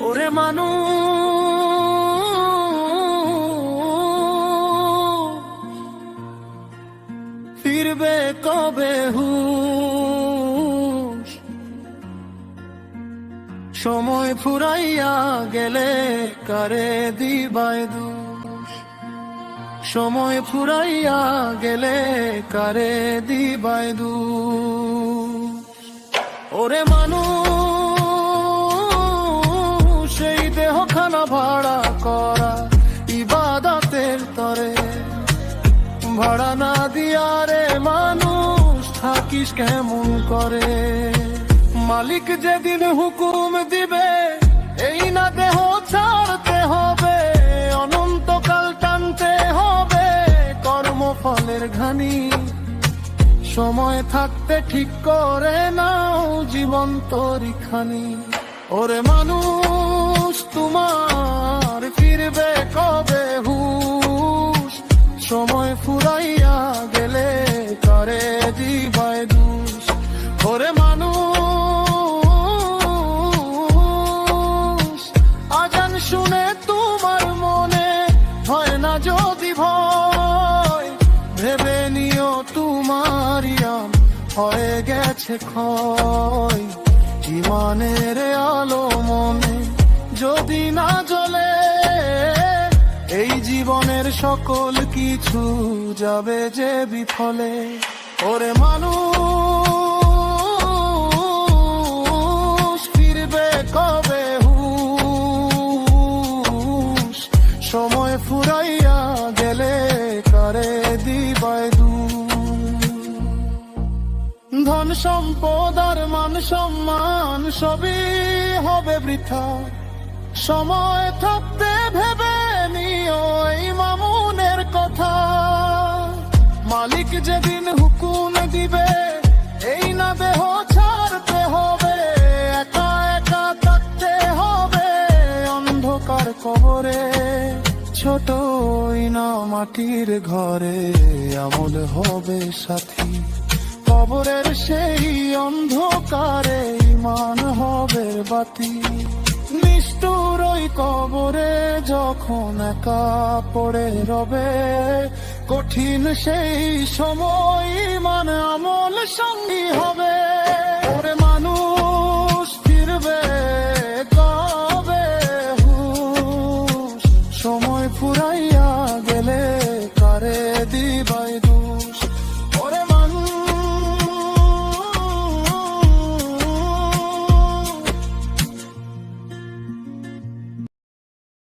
ওরে মানুষ ফিরবে কবে হুঁশ, সময় ফুরাইয়া গেলে কারে দিবায় দোষ, সময় ফুরাইয়া গেলে কারে দিবায় দোষ। ওরে মানুষ সেই দেহখানা ভাড়া করা ইবাদতের তরে, ভাড়া না দিয়া রে মানুষ থাকিস কেমন করে। মালিক যেদিন হুকুম দিবে এই না দেহ ছাড়তে হবে, অনন্তকাল টানতে হবে কর্মফলের ঘানি। সময় থাকতে ঠিক করে নাও জীবন তরিখানি। ওরে মানুষ তোমার ফিরবে কবে হুঁশ, সময় ফুরাইয়া গেলে কারে দিবায় দোষ। ওরে মানুষ আজান শুনে তোমার মনে হয় না যদি ভয়, ভেবে নিও তোমার ইমান হয়ে গেছে ক্ষয়। ইমানের আলো মনে যদি না জ্বলে, এই জীবনের সকল কিছু যাবে যে বিফলে। ওরে মানুষ ফিরবে কবে হুঁশ, সময় ফুরাইয়া গেলে কারে দিবায় দোষ। ধন সম্পদ আর মান সম্মান সবই হবে বৃথা, সময় থাকতে ভেবে নিও এই মামুনের কথা। মালিক যেদিন হুকুম দিবে এই না দেহ ছাড়তে হবে, একা একা থাকতে হবে অন্ধকার কবরে। ছোটই না মাটির ঘরে আমল হবে সাথী, কবরের সেই অন্ধকারে ঈমান হবে বাতি। নিষ্ঠুর ওই কবরে যখন একা পড়ে রবে, কঠিন সেই সময় ঈমান আমল সঙ্গী হবে। ওরে মানুষ